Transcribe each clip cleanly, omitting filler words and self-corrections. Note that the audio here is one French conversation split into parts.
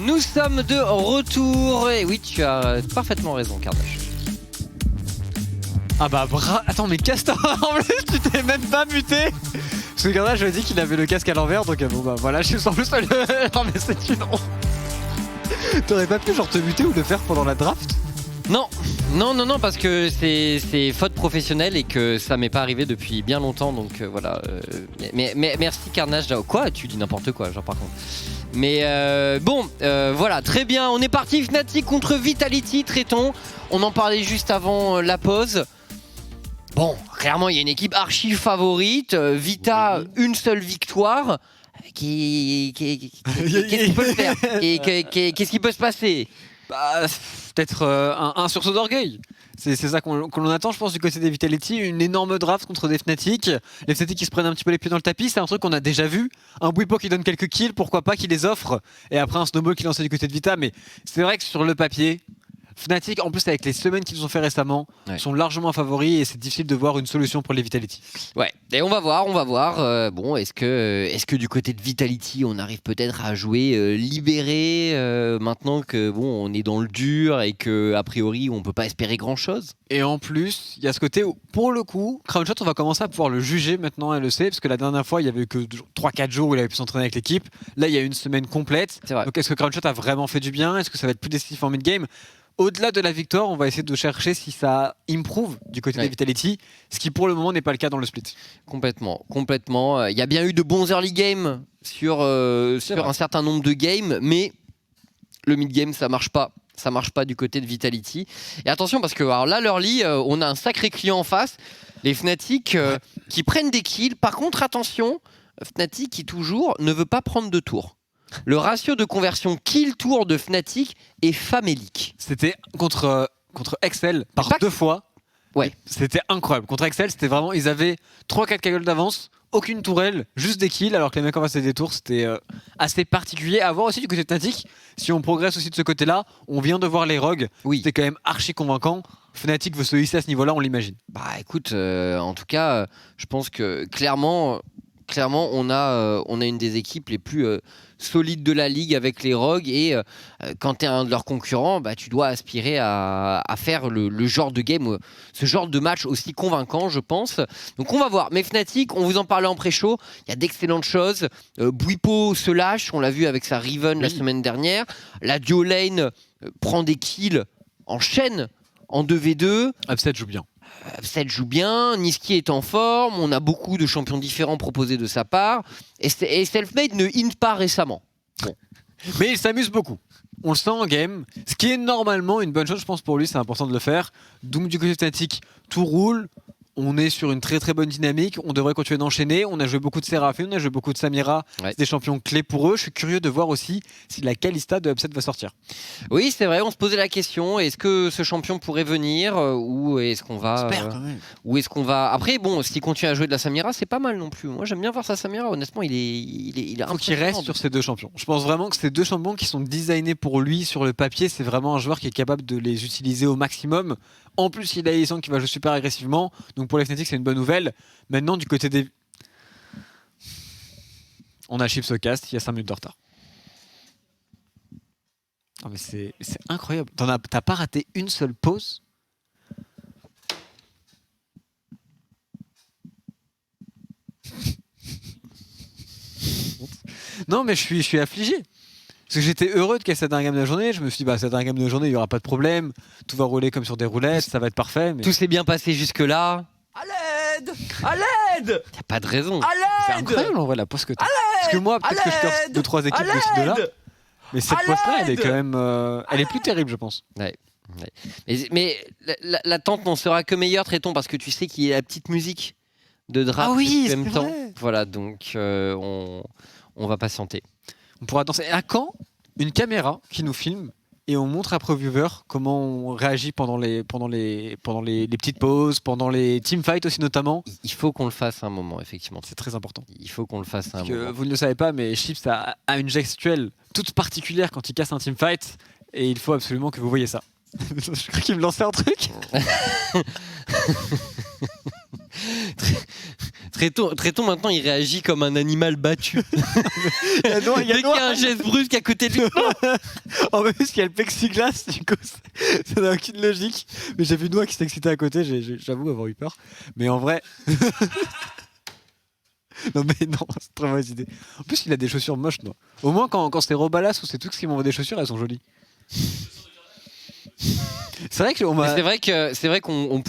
Nous sommes de retour. Et oui, tu as parfaitement raison, Carnage. Ah bah attends, mais Castor, en plus tu t'es même pas muté. Parce que Carnage a dit qu'il avait le casque à l'envers, donc bon bah voilà, je suis en plus le... Non mais c'est une honte. T'aurais pas pu genre te muter ou le faire pendant la draft? Non, parce que c'est faute professionnelle et que ça m'est pas arrivé depuis bien longtemps, donc voilà. Mais merci Carnage. Quoi? Tu dis n'importe quoi, genre par contre. Mais voilà, très bien. On est parti, Fnatic contre Vitality, traitons. On en parlait juste avant la pause. Bon, clairement, il y a une équipe archi favorite. Vita, une seule victoire. Qu'est-ce qu'il peut faire? Qu'est-ce qui peut se passer? Bah, peut-être un sursaut d'orgueil. C'est ça qu'on attend, je pense, du côté des Vitality. Une énorme draft contre des Fnatic. Les Fnatic qui se prennent un petit peu les pieds dans le tapis, c'est un truc qu'on a déjà vu. Un Bwipo qui donne quelques kills, pourquoi pas, qui les offre. Et après un snowball qui lance du côté de Vita. Mais c'est vrai que sur le papier, Fnatic, en plus avec les semaines qu'ils ont fait récemment, sont largement favoris et c'est difficile de voir une solution pour les Vitality. Ouais, et on va voir. Bon, est-ce que du côté de Vitality, on arrive peut-être à jouer libéré maintenant que bon, on est dans le dur et que a priori on peut pas espérer grand-chose. Et en plus, il y a ce côté où, pour le coup, Crownshot, on va commencer à pouvoir le juger maintenant, elle le sait, parce que la dernière fois, il y avait eu que 3-4 jours où il avait pu s'entraîner avec l'équipe. Là, il y a une semaine complète. Donc, est-ce que Crownshot a vraiment fait du bien? Est-ce que ça va être plus décisif en mid-game? Au-delà de la victoire, on va essayer de chercher si ça improve du côté des Vitality, ce qui pour le moment n'est pas le cas dans le split. Complètement. Il y a bien eu de bons early games sur un certain nombre de games, mais le mid-game, ça marche pas. Ça marche pas du côté de Vitality. Et attention, parce que alors là, l'early, on a un sacré client en face. Les Fnatic qui prennent des kills. Par contre, attention, Fnatic qui toujours ne veut pas prendre de tours. Le ratio de conversion kill-tour de Fnatic est famélique. C'était contre Excel par 2 fois. Ouais. C'était incroyable. Contre Excel, c'était vraiment... Ils avaient 3-4 cagoules d'avance, aucune tourelle, juste des kills, alors que les mecs en face des tours, c'était assez particulier. À voir aussi du côté de Fnatic, si on progresse aussi de ce côté-là, on vient de voir les rogues. C'était quand même archi convaincant. Fnatic veut se hisser à ce niveau-là, on l'imagine. Bah écoute, en tout cas, je pense que clairement on a une des équipes les plus solides de la ligue avec les Rogues et quand tu es un de leurs concurrents, bah, tu dois aspirer à faire le genre de game, ce genre de match aussi convaincant, je pense. Donc on va voir. Mais Fnatic, on vous en parlait en pré-show, il y a d'excellentes choses. Bwipo se lâche, on l'a vu avec sa Riven la semaine dernière. La duo lane prend des kills en chaîne en 2v2. Upset joue bien. Upset joue bien, Niski est en forme, on a beaucoup de champions différents proposés de sa part, et Selfmade ne hint pas récemment. Bon. Mais il s'amuse beaucoup. On le sent en game, ce qui est normalement une bonne chose, je pense pour lui, c'est important de le faire. Donc du côté Fnatic, tout roule. On est sur une très très bonne dynamique, on devrait continuer d'enchaîner. On a joué beaucoup de Seraphine, on a joué beaucoup de Samira, c'est des champions clés pour eux. Je suis curieux de voir aussi si la Kalista de Upset va sortir. Oui, c'est vrai, on se posait la question, est-ce que ce champion pourrait venir ou est-ce qu'on va... Après, bon, s'il continue à jouer de la Samira, c'est pas mal non plus. Moi j'aime bien voir sa Samira, honnêtement, il faut qu'il reste sur ces deux champions. Je pense vraiment que ces deux champions qui sont designés pour lui sur le papier, c'est vraiment un joueur qui est capable de les utiliser au maximum. En plus, il a Alisson qui va jouer super agressivement. Donc pour les Fnatic, c'est une bonne nouvelle. Maintenant, du côté des... On a Chips au cast, il y a 5 minutes de retard. Non mais c'est incroyable. T'as pas raté une seule pause? Non mais je suis affligé. Parce que j'étais heureux de casser cette dernière game de la journée. Je me suis dit, cette dernière game de la journée, il n'y aura pas de problème. Tout va rouler comme sur des roulettes, ça va être parfait. Mais... Tout s'est bien passé jusque-là. À l'aide! À l'aide! Y a pas de raison. À C'est l'aide! incroyable en vrai la pause que t'as. Parce que moi, peut-être que je curse 2-3 équipes de ce là. Mais cette pause-là, elle est quand même... elle est plus terrible, je pense. Ouais. Mais l'attente n'en sera que meilleure, traitons, parce que tu sais qu'il y a la petite musique de draft en même vrai. temps. Voilà, donc on va patienter. On pourra danser. À quand une caméra qui nous filme et on montre à ProViewer comment on réagit pendant les petites pauses, pendant les teamfights aussi notamment. Il faut qu'on le fasse à un moment, effectivement. C'est très important. Il faut qu'on le fasse à un moment. Vous ne le savez pas, mais Chips a une gestuelle toute particulière quand il casse un teamfight et il faut absolument que vous voyez ça. Je crois qu'il me lançait un truc. Tréton, maintenant, il réagit comme un animal battu. Il y a Dès qu'il y a un geste brusque à côté de lui. En plus, il y a le plexiglas, du coup, ça n'a aucune logique. Mais j'ai vu Noah qui s'est excité à côté, j'avoue avoir eu peur. Mais en vrai. Non, mais non, c'est très mauvaise idée. En plus, il a des chaussures moches, Noah. Au moins, quand c'est Robalas ou c'est tout ce qui m'envoie des chaussures, elles sont jolies. C'est vrai qu'on m'a. C'est vrai qu'on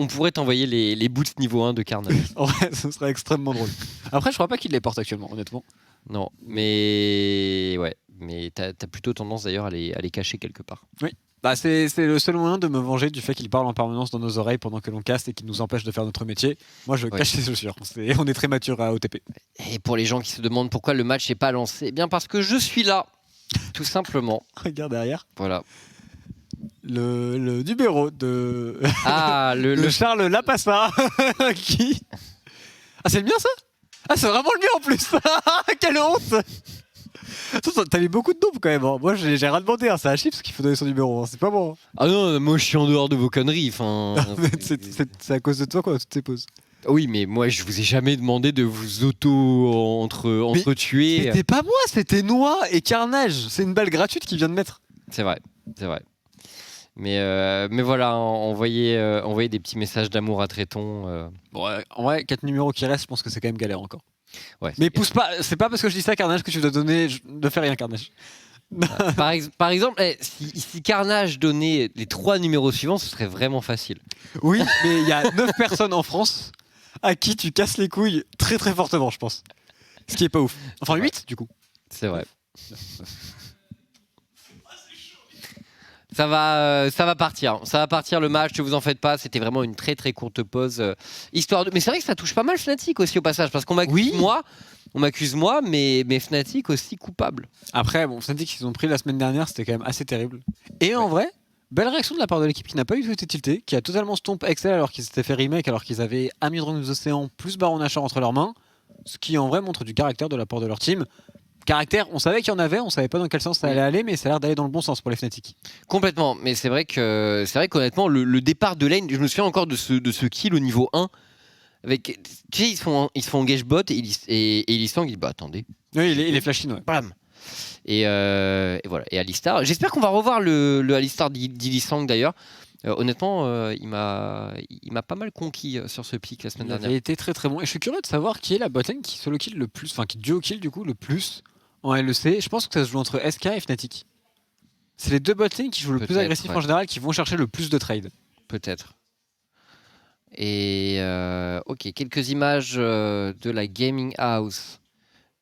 pourrait t'envoyer les boots niveau 1 de Carnage. En vrai, ce serait extrêmement drôle. Après, je crois pas qu'il les porte actuellement, honnêtement. Non, mais ouais, mais t'as plutôt tendance d'ailleurs à les cacher quelque part. Oui. Bah, c'est le seul moyen de me venger du fait qu'il parle en permanence dans nos oreilles pendant que l'on caste et qu'il nous empêche de faire notre métier. Moi, je cache ses chaussures. On est très mature à OTP. Et pour les gens qui se demandent pourquoi le match n'est pas lancé, eh bien parce que je suis là, tout simplement. Regarde derrière. Voilà. Le numéro de Ah, le Charles Lapassa qui. Ah, c'est le mien ça? Ah, c'est vraiment le mien en plus. Quelle honte. Attends, t'as mis beaucoup de noms quand même. Hein. Moi, j'ai rien demandé. Hein. C'est à Chips qu'il faut donner son numéro. Hein. C'est pas bon. Hein. Ah non, moi je suis en dehors de vos conneries. C'est à cause de toi qu'on a toutes ces pauses. Oui, mais moi je vous ai jamais demandé de vous entre-tuer. C'était pas moi, c'était Noah et Carnage. C'est une balle gratuite qu'il vient de mettre. C'est vrai. Mais voilà, envoyer des petits messages d'amour à Tréton. Bon, en vrai, 4 numéros qui restent, je pense que c'est quand même galère encore. Ouais, mais pousse pas, c'est pas parce que je dis ça, Carnage, que tu dois donner. Ne fais rien, Carnage. Par exemple, si Carnage donnait les 3 numéros suivants, ce serait vraiment facile. Oui, mais il y a 9 personnes en France à qui tu casses les couilles très très fortement, je pense. Ce qui est pas ouf. Enfin, 8 du coup. C'est vrai. Ça va partir. Ça va partir le match, ne vous en faites pas. C'était vraiment une très très courte pause. Histoire de... Mais c'est vrai que ça touche pas mal Fnatic aussi au passage. Parce qu'on m'accuse moi, mais Fnatic aussi coupable. Après, bon, Fnatic, ils ont pris la semaine dernière, c'était quand même assez terrible. Et en vrai, belle réaction de la part de l'équipe qui n'a pas eu tout été tiltée, qui a totalement stomp Excel alors qu'ils s'étaient fait remake, alors qu'ils avaient Amidron des Océans plus Baron Nashor entre leurs mains. Ce qui en vrai montre du caractère de la part de leur team. Caractère, on savait qu'il y en avait, on savait pas dans quel sens ça allait aller, mais ça a l'air d'aller dans le bon sens pour les Fnatic. Complètement, mais c'est vrai qu'honnêtement, le départ de lane, je me souviens encore de ce kill au niveau 1. Avec, tu sais, ils se font engage bot et Lisang il dit bah attendez. Oui, il est flashy, ouais. Bam. Et voilà. Et Alistar, j'espère qu'on va revoir le Alistar d'Ilisang d'ailleurs. Honnêtement, il m'a pas mal conquis sur ce pick la semaine dernière. Il a été très très bon. Et je suis curieux de savoir qui est la botlane qui solo kill le plus, enfin qui duo kill du coup le plus en LEC. Je pense que ça se joue entre SK et Fnatic. C'est les deux botlanes qui jouent le plus agressif en général, qui vont chercher le plus de trade. Peut-être. Et ok, quelques images de la Gaming House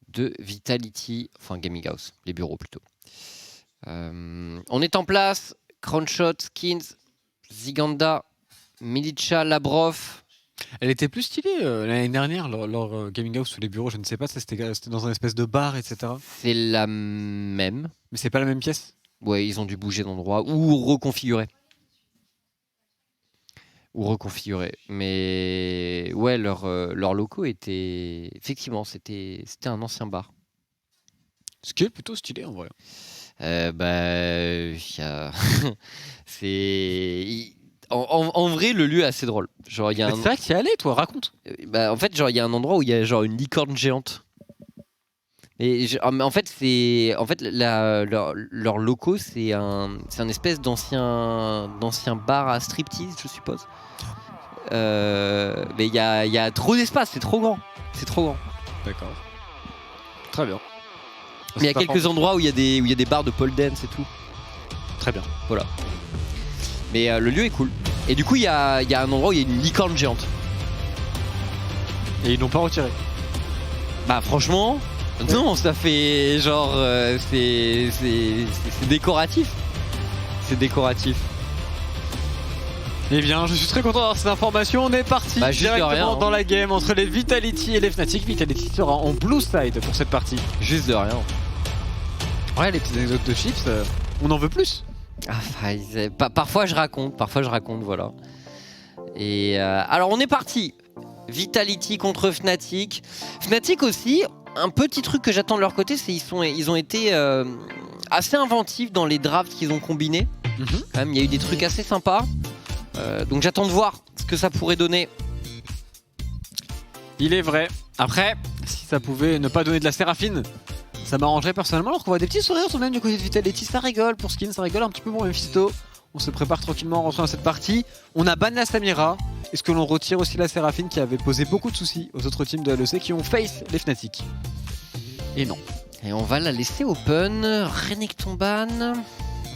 de Vitality, enfin Gaming House, les bureaux plutôt. On est en place, Crownshot, Skins, Ziganda, Milicha, Labrov. Elle était plus stylée l'année dernière, leur Gaming House sous les bureaux, je ne sais pas, c'était dans un espèce de bar, etc. C'est la même. Mais c'est pas la même pièce? Ouais, ils ont dû bouger d'endroit ou reconfigurer. Mais ouais, leurs locaux étaient... Effectivement, c'était un ancien bar. Ce qui est plutôt stylé en vrai. C'est... En vrai, le lieu est assez drôle. C'est vrai que tu y es allé, toi, raconte. En fait, il y a un endroit où il y a genre une licorne géante. En fait, leurs locaux, c'est un espèce d'ancien bar à striptease, je suppose. Mais il y a trop d'espace, c'est trop grand. D'accord. Très bien. Mais il y a quelques endroits où il y a des bars de pole dance et tout. Très bien. Voilà. Mais le lieu est cool. Et du coup, il y a un endroit où il y a une licorne géante. Et ils n'ont pas retiré. Bah franchement, non, ça fait genre... c'est décoratif. C'est décoratif. Eh bien, je suis très content d'avoir cette information. On est parti directement dans la game entre les Vitality et les Fnatic. Vitality sera en blue side pour cette partie. Juste de rien. Ouais, les petites anecdotes de Chips, on en veut plus. Parfois je raconte, voilà. Et alors on est parti. Vitality contre Fnatic. Fnatic aussi, un petit truc que j'attends de leur côté, c'est ils ont été assez inventifs dans les drafts qu'ils ont combinés. Quand même, il y a eu des trucs assez sympas. Donc j'attends de voir ce que ça pourrait donner. Il est vrai. Après, si ça pouvait ne pas donner de la séraphine, ça m'arrangerait personnellement. Alors qu'on voit des petits sourires tout de même du côté de Vitality. Ça rigole pour Skin, ça rigole un petit peu pour Mephisto. On se prépare tranquillement en rentrant dans cette partie. On a ban la Samira. Est-ce que l'on retire aussi la séraphine qui avait posé beaucoup de soucis aux autres teams de LEC qui ont face les Fnatic? Et non. Et on va la laisser open. Renekton ban.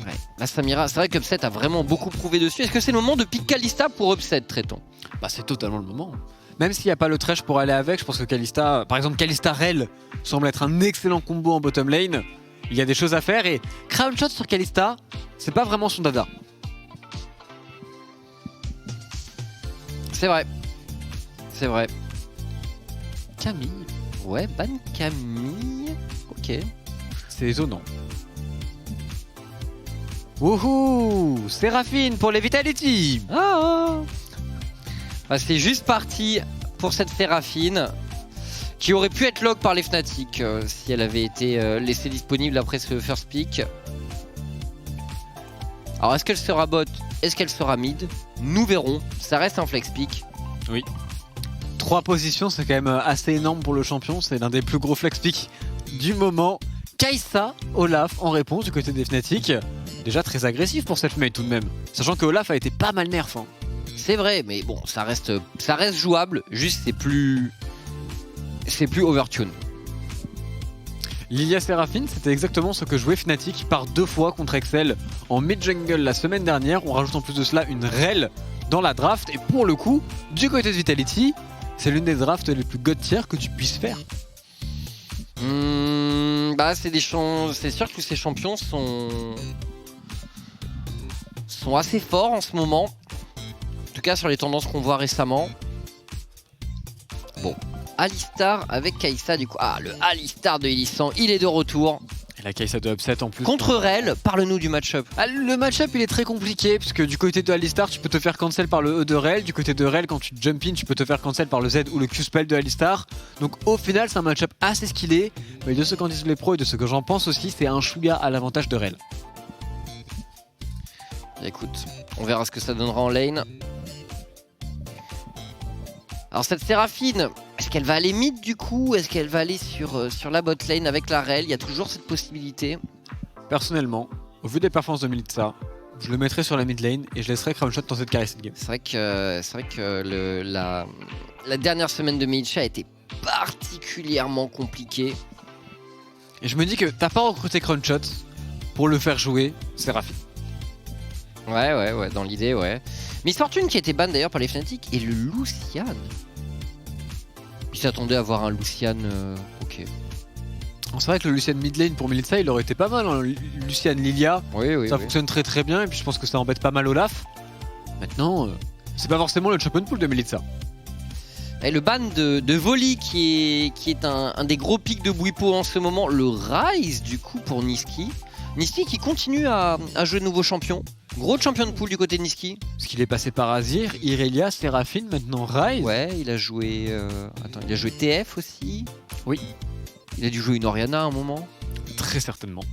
Ouais. La Samira, c'est vrai qu'Upset a vraiment beaucoup prouvé dessus. Est-ce que c'est le moment de pick Kalista pour Upset, traitons? Bah c'est totalement le moment. Même s'il n'y a pas le trash pour aller avec, je pense que Kalista, par exemple Kalista Rel, semble être un excellent combo en bottom lane. Il y a des choses à faire et Crown Shot sur Kalista, c'est pas vraiment son dada. C'est vrai. C'est vrai. Camille. Ouais, ban Camille. Ok. C'est étonnant. Wouhou, Séraphine pour les Vitality. Ah. Bah, c'est juste parti pour cette Séraphine qui aurait pu être lock par les Fnatic si elle avait été laissée disponible après ce first pick. Alors est-ce qu'elle sera bot? Est-ce qu'elle sera mid? Nous verrons. Ça reste un flex pick. Oui. 3 positions, c'est quand même assez énorme pour le champion. C'est l'un des plus gros flex picks du moment. Kai'Sa, Olaf en réponse du côté des Fnatic. Déjà très agressif pour cette mate tout de même. Sachant que Olaf a été pas mal nerf. Hein. C'est vrai, mais bon, ça reste jouable. Juste c'est plus overtune. Lilia Séraphine, c'était exactement ce que jouait Fnatic par 2 fois contre Excel en mid-jungle la semaine dernière. On rajoute en plus de cela une Rel dans la draft. Et pour le coup, du côté de Vitality, c'est l'une des drafts les plus god tier que tu puisses faire. Bah c'est sûr que ces champions sont assez forts en ce moment. En tout cas sur les tendances qu'on voit récemment. Bon, Alistar avec Kai'Sa du coup. Ah, le Alistar de Illisan, il est de retour. Et la Kai'Sa de Upset en plus. Contre Rel, parle-nous du match-up. Ah, le match-up il est très compliqué puisque du côté de Alistar tu peux te faire cancel par le E de Rel. Du côté de Rel, quand tu jump in, tu peux te faire cancel par le Z ou le Q-spell de Alistar. Donc au final c'est un match-up assez skillé. Mais de ce qu'en disent les pros et de ce que j'en pense aussi, c'est un chouïa à l'avantage de Rel. Écoute, on verra ce que ça donnera en lane. Alors cette Séraphine, est-ce qu'elle va aller mid du coup? Est-ce qu'elle va aller sur la bot lane avec la Rel? Il y a toujours cette possibilité. Personnellement, au vu des performances de Melitza, je le mettrais sur la mid lane et je laisserais Crownshot dans cette carry cette game. C'est vrai que la dernière semaine de Melitza a été particulièrement compliquée. Et je me dis que t'as pas recruté Crownshot pour le faire jouer Séraphine. Ouais, dans l'idée, ouais. Miss Fortune qui a été ban d'ailleurs par les Fnatic et le Lucian. Il s'attendait à avoir un Lucian, ok. C'est vrai que le Lucian mid lane pour Melitza il aurait été pas mal. Hein. Lucian Lilia, Oui. ça fonctionne très très bien et puis je pense que ça embête pas mal Olaf. Maintenant, c'est pas forcément le champion pool de Melitza. Et le ban de Voli qui est un des gros pics de Bwipo en ce moment. Le Rise du coup pour Niski. Niski qui continue à jouer de nouveaux champions. Gros champion de pool du côté de Niski. Parce qu'il est passé par Azir, Irelia, Séraphine, maintenant Rise. Ouais, il a joué. Il a joué TF aussi. Oui. Il a dû jouer une Oriana à un moment. Très certainement.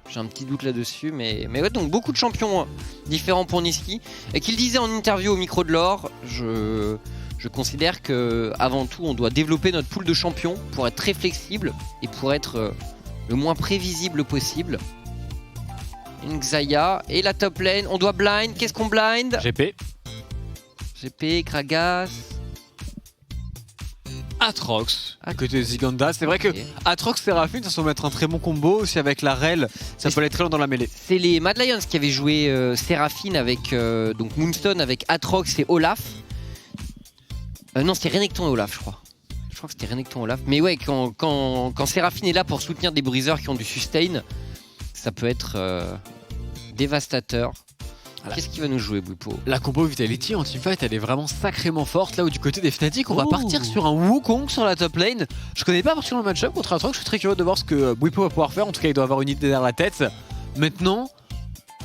J'ai un petit doute là-dessus, mais ouais, donc beaucoup de champions différents pour Niski. Et qu'il disait en interview au micro de l'or, je considère que avant tout, on doit développer notre pool de champions pour être très flexible et pour être le moins prévisible possible. Une Xayah et la top lane, on doit blind, qu'est-ce qu'on blind? GP, Kragas, Atrox, à côté de Ziganda. C'est vrai que Atrox Séraphine, ça semble être un très bon combo. Aussi avec la Rel, ça peut aller très loin dans la mêlée. C'est les Mad Lions qui avaient joué Séraphine avec donc Moonstone avec Atrox et Olaf. Non, c'était Renekton et Olaf, je crois. Je crois que c'était Renekton et Olaf. Mais ouais, quand Séraphine est là pour soutenir des briseurs qui ont du sustain, ça peut être dévastateur. Voilà. Qu'est-ce qu'il va nous jouer, Bwipo? La combo Vitality en teamfight, elle est vraiment sacrément forte. Là où du côté des Fnatic, on va partir sur un Wukong sur la top lane. Je connais pas particulièrement le match-up contre Atrox. Je suis très curieux de voir ce que Bwipo va pouvoir faire. En tout cas, il doit avoir une idée derrière la tête. Maintenant,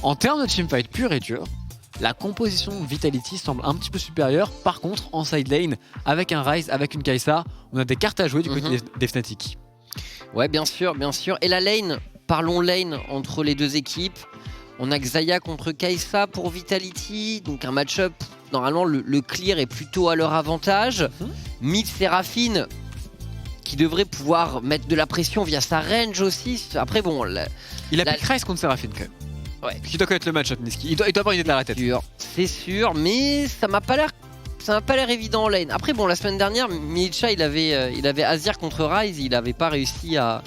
en termes de teamfight pur et dur, la composition Vitality semble un petit peu supérieure. Par contre, en side lane, avec un Rise, avec une Kai'Sa, on a des cartes à jouer du côté des Fnatic. Ouais, bien sûr. Et la lane, parlons lane entre les deux équipes. On a Xayah contre Kai'Sa pour Vitality, donc un match-up Normalement, le clear est plutôt à leur avantage. Mid Séraphine, qui devrait pouvoir mettre de la pression via sa range aussi. Après, bon... Il a pick Ryze contre Séraphine quand même. Ouais. Qui doit connaître le match-up, Niski. Il doit avoir une idée de la tête. C'est sûr, mais ça m'a pas l'air évident en lane. Après, bon, la semaine dernière, Milicha, il avait Azir contre Ryze, il avait pas réussi à...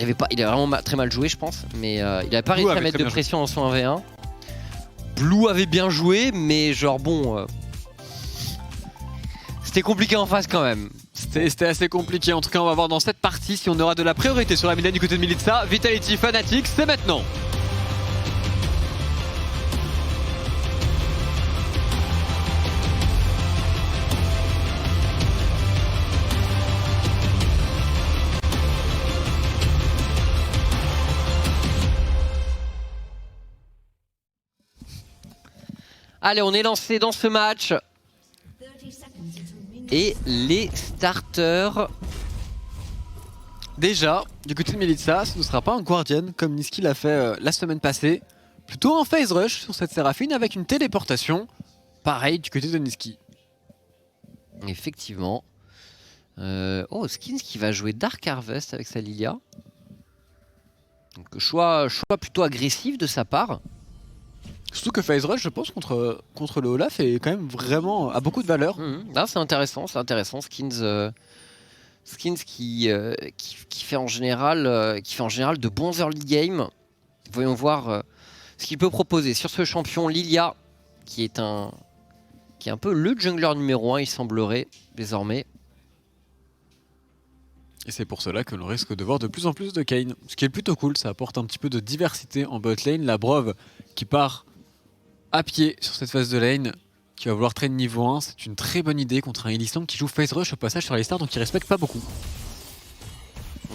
Il a vraiment très mal joué, je pense, mais il avait pas réussi à mettre de pression en son 1v1. Blue avait bien joué, mais genre bon... C'était compliqué en face quand même. C'était assez compliqué. En tout cas, on va voir dans cette partie si on aura de la priorité sur la mid lane du côté de Milica. Vitality, Fnatic, c'est maintenant. Allez, on est lancé dans ce match. Et les starters. Déjà, du côté de Milica, ce ne sera pas un Guardian comme Niski l'a fait la semaine passée. Plutôt un phase rush sur cette Séraphine avec une téléportation. Pareil du côté de Niski. Effectivement. Oh, Skins qui va jouer Dark Harvest avec sa Lilia. Donc, choix plutôt agressif de sa part. Surtout que phase rush, je pense, contre le Olaf est quand même vraiment à beaucoup de valeur. Là, c'est intéressant. Skins qui fait en général de bons early game. Voyons voir ce qu'il peut proposer sur ce champion Lilia, qui est un peu le jungler numéro 1, il semblerait désormais. Et c'est pour cela que l'on risque de voir de plus en plus de Kayn. Ce qui est plutôt cool, ça apporte un petit peu de diversité en bot lane. La Brove qui part à pied sur cette phase de lane, qui va vouloir traîner niveau 1, c'est une très bonne idée contre un Elisang qui joue phase rush au passage sur les stars, donc il respecte pas beaucoup.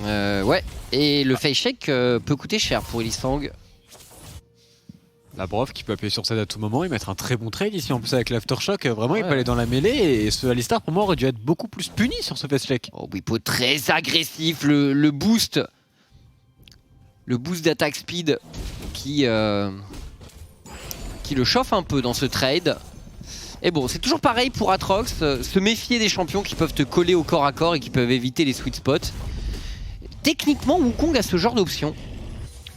Ouais, et le face shake peut coûter cher pour Elisang. La Brove qui peut appuyer sur Z à tout moment et mettre un très bon trade ici en plus avec l'aftershock, vraiment il peut aller dans la mêlée et ce Alistar pour moi aurait dû être beaucoup plus puni sur ce face shake. Oh Bwipo très agressif, le boost d'attaque speed qui le chauffe un peu dans ce trade. Et bon, c'est toujours pareil pour Aatrox, se méfier des champions qui peuvent te coller au corps à corps et qui peuvent éviter les sweet spots. Techniquement, Wukong a ce genre d'option.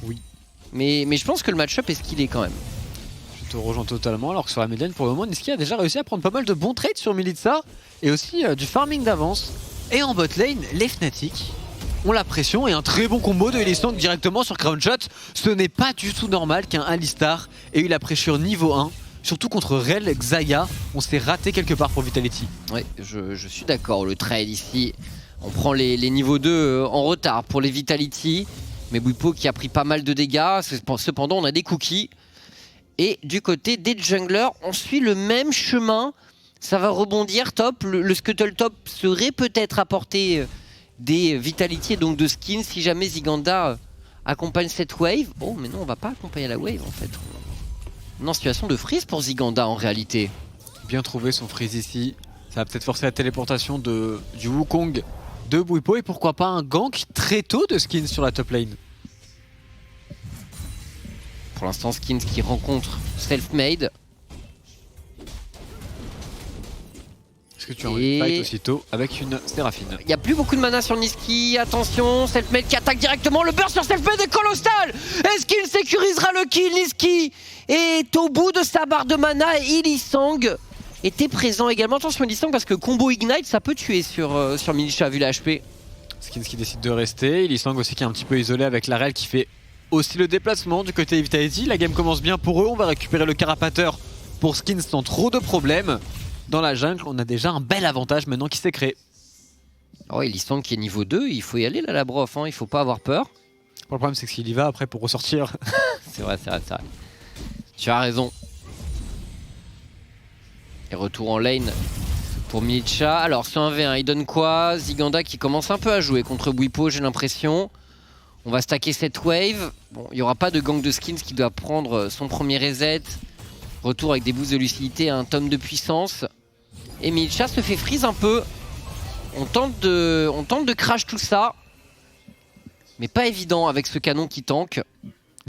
Oui. Mais je pense que le match-up est ce qu'il est quand même. Je te rejoins totalement, alors que sur la mid lane, pour le moment, Niski a déjà réussi à prendre pas mal de bons trades sur Milica et aussi du farming d'avance. Et en bot lane, les Fnatic ont la pression et un très bon combo de Elisang directement sur Crownshot. Ce n'est pas du tout normal qu'un Alistar ait eu la pression niveau 1. Surtout contre Rel, Xayah, on s'est raté quelque part pour Vitality. Ouais, je suis d'accord, le trade ici, on prend les niveaux 2 en retard pour les Vitality. Mais Bwipo qui a pris pas mal de dégâts, cependant on a des cookies. Et du côté des junglers, on suit le même chemin. Ça va rebondir top, le Scuttle Top serait peut-être apporté des Vitality et donc de skins si jamais Ziganda accompagne cette wave. Oh mais non, on va pas accompagner la wave en fait. On est en situation de freeze pour Ziganda en réalité. Bien trouvé son freeze ici. Ça va peut-être forcer la téléportation du Wukong de Bwipo et pourquoi pas un gank très tôt de Skins sur la top lane. Pour l'instant Skins qui rencontre Selfmade. Est-ce que tu as envie de fight aussitôt avec une Séraphine? Il n'y a plus beaucoup de mana sur Niski, attention, Selfmade qui attaque directement, le burst sur Selfmade est colossal. Est-ce qu'il sécurisera le kill? Niski est au bout de sa barre de mana et Elisang était présent également. Attention Elisang parce que combo Ignite ça peut tuer sur Milicha vu la HP. Skins qui décide de rester, Elisang aussi qui est un petit peu isolé avec la Rel qui fait aussi le déplacement du côté Vitality. La game commence bien pour eux, on va récupérer le carapateur pour Skins sans trop de problèmes. Dans la jungle, on a déjà un bel avantage maintenant qui s'est créé. Oh, Elisang qui est niveau 2, il faut y aller là la brof, hein. Il faut pas avoir peur. Le problème c'est que s'il y va après pour ressortir... C'est vrai. Tu as raison. Et retour en lane pour Milicha. Alors ce 1v1, il donne quoi? Ziganda qui commence un peu à jouer contre Bwipo, j'ai l'impression. On va stacker cette wave. Bon, il n'y aura pas de gang de skins qui doit prendre son premier reset. Retour avec des boosts de lucidité, un tome de puissance. Et Milicha se fait freeze un peu. On tente de crash tout ça. Mais pas évident avec ce canon qui tank.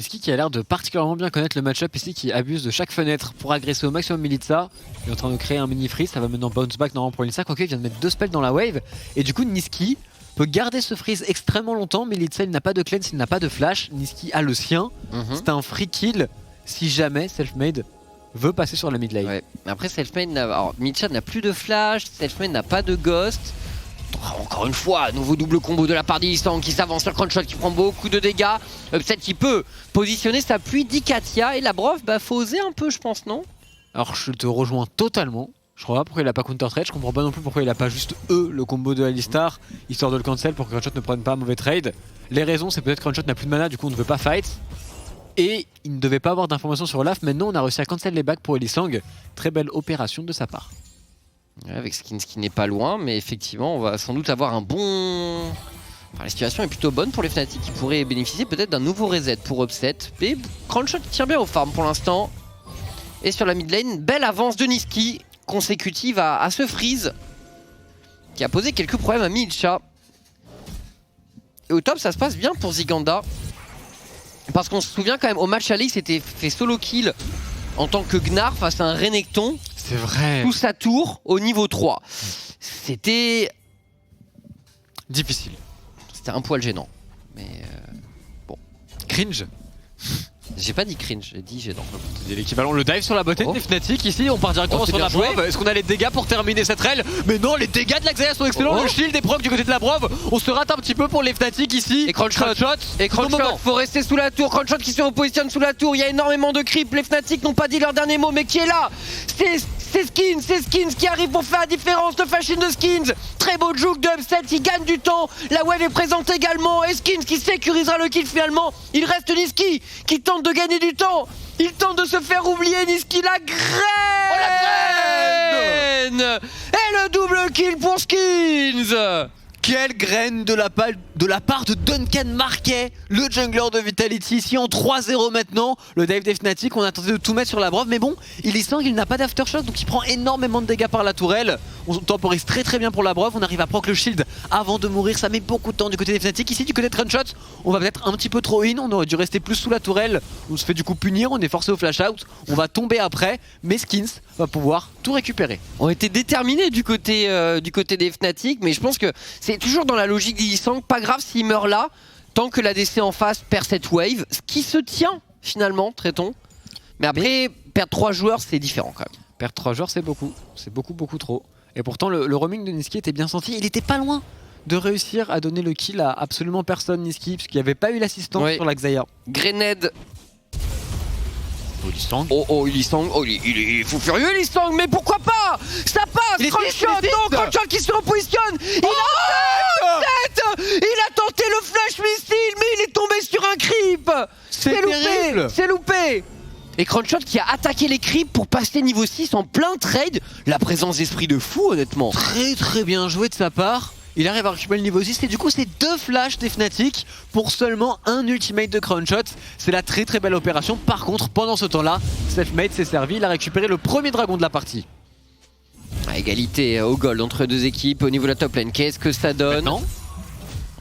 Niski qui a l'air de particulièrement bien connaître le match-up ici, qui abuse de chaque fenêtre pour agresser au maximum Milica. Il est en train de créer un mini freeze, ça va maintenant bounce back normalement pour Milica. Quoique il vient de mettre 2 spells dans la wave. Et du coup Niski peut garder ce freeze extrêmement longtemps. Milica il n'a pas de cleanse, il n'a pas de flash. Niski a le sien. C'est un free kill si jamais Selfmade veut passer sur la mid lane. Ouais. Après Selfmade Milica n'a plus de flash, Selfmade n'a pas de ghost. Encore une fois, nouveau double combo de la part d'Ilisang qui s'avance sur Crunchshot qui prend beaucoup de dégâts. Upset qui peut positionner sa pluie d'Ikatia et la Brov, faut oser un peu je pense, non? Alors je te rejoins totalement. Je comprends pas pourquoi il a pas counter trade, je comprends pas non plus pourquoi il a pas juste le combo de Alistar, histoire de le cancel pour que Crunchshot ne prenne pas un mauvais trade. Les raisons c'est peut-être que Crunchshot n'a plus de mana, du coup on ne veut pas fight. Et il ne devait pas avoir d'informations sur Olaf, maintenant on a réussi à cancel les bacs pour Ilisang. Très belle opération de sa part. Ouais, avec Skins qui n'est pas loin, mais effectivement, on va sans doute avoir un bon... Enfin, la situation est plutôt bonne pour les Fnatic qui pourraient bénéficier peut-être d'un nouveau reset pour Upset. Mais Crunchshot tire bien au farm pour l'instant. Et sur la mid lane, belle avance de Niski, consécutive à ce freeze, qui a posé quelques problèmes à Milica. Et au top, ça se passe bien pour Ziganda. Parce qu'on se souvient quand même, au match aller, il s'était fait solo kill en tant que Gnar face à un Renekton. C'est vrai. Sous sa tour au niveau 3. C'était difficile. C'était un poil gênant. Mais bon. Cringe. J'ai pas dit cringe, j'ai dit gênant. C'est l'équivalent, le dive sur la botte des Fnatic ici, on part directement sur la Brov. Est-ce qu'on a les dégâts pour terminer cette rail? Mais non, les dégâts de l'Axaya sont excellents, le shield est proc du côté de la Brov. On se rate un petit peu pour les Fnatic ici. Et Crunchshot, faut rester sous la tour. Crunchshot qui se repositionne sous la tour, il y a énormément de creep. Les Fnatic n'ont pas dit leur dernier mot, mais qui est là? C'est Skins qui arrive pour faire la différence. Le fashion de Skins, très beau juke de Upset, il gagne du temps. La wave est présente également et Skins qui sécurisera le kill finalement. Il reste Niski qui tente de gagner du temps. Il tente de se faire oublier. Niski, la graine, et le double kill pour Skins. Quelle graine de la part de Duncan Marquet, le jungler de Vitality, ici en 3-0 maintenant. Le dive des Fnatic, on a tenté de tout mettre sur la Brov, mais bon, Ilisang il n'a pas d'aftershock, donc il prend énormément de dégâts par la tourelle. On temporise très bien pour la Brov, on arrive à proc le shield avant de mourir, ça met beaucoup de temps du côté des Fnatic. Ici du côté de Crunchshot, on va peut-être un petit peu trop in, on aurait dû rester plus sous la tourelle, on se fait du coup punir, on est forcé au flash out, on va tomber après, mais Skins va pouvoir tout récupérer. On était déterminés du côté des Fnatic, mais je pense que c'est toujours dans la logique d'Ilisang, pas grave s'il meurt là, tant que l'ADC en face perd cette wave, ce qui se tient finalement, traitons. Mais après, perdre 3 joueurs, c'est différent quand même. Perdre 3 joueurs, c'est beaucoup trop. Et pourtant, le roaming de Niski était bien senti, il était pas loin de réussir à donner le kill à absolument personne, Niski, puisqu'il n'y avait pas eu l'assistance sur la Xayah. Grenade. Ilisang. Ilisang, il est fou furieux Ilisang, mais pourquoi pas? Ça passe. Crunchshot qui se repositionne. Il a tenté le flash missile, mais il est tombé sur un creep. C'est loupé. Et Crunchshot qui a attaqué les creeps pour passer niveau 6 en plein trade. La présence d'esprit de fou honnêtement. Très bien joué de sa part. Il arrive à récupérer le niveau 6 et du coup c'est 2 flashs des Fnatic pour seulement un ultimate de Crunchshot. C'est la très belle opération. Par contre pendant ce temps là, Selfmade s'est servi, il a récupéré le premier dragon de la partie. À égalité au gold entre deux équipes au niveau de la top lane, qu'est-ce que ça donne?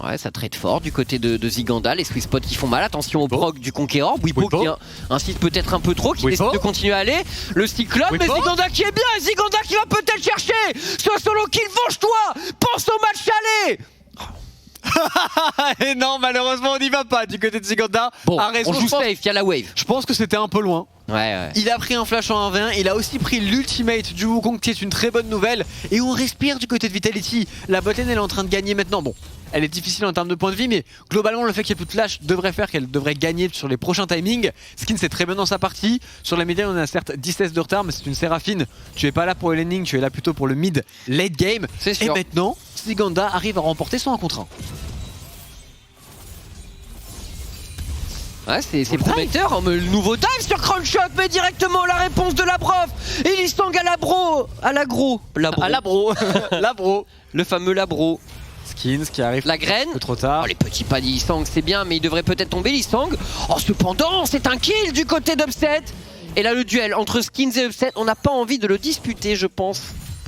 Ouais, ça trade fort du côté de Ziganda, les sweet spots qui font mal, attention au proc du conquérant, Bwipo qui insiste peut-être un peu trop, qui décide de continuer à aller, le cyclone, mais Ziganda qui est bien, et Ziganda qui va peut-être chercher ce solo kill, venge-toi, pense au match aller. Et non, malheureusement on n'y va pas du côté de Ziganda. Bon, on joue safe, il y a la wave. Je pense que c'était un peu loin. Ouais. Il a pris un flash en 1v1, il a aussi pris l'ultimate du Wukong qui est une très bonne nouvelle. Et on respire du côté de Vitality. La botlane elle est en train de gagner maintenant. Bon, elle est difficile en termes de points de vie, mais globalement le fait qu'il y ait plus de flash devrait faire qu'elle devrait gagner sur les prochains timings. Skins c'est très bien dans sa partie. Sur la mid lane on a certes 10 de retard, mais c'est une Séraphine. Tu es pas là pour le laning, tu es là plutôt pour le mid late game. Et maintenant, Ziganda arrive à remporter son 1 contre 1. Ouais, c'est prometteur, hein, mais le nouveau dive sur Crunchshot, mais directement la réponse de la Brov. Ilisang à l'agro. Le fameux labro. Skins qui arrive la graine. Un peu trop tard. Les petits pas d'Ilisang, c'est bien, mais il devrait peut-être tomber Ilisang. Cependant, c'est un kill du côté d'Upset. Et là, le duel entre Skins et Upset, on n'a pas envie de le disputer, je pense.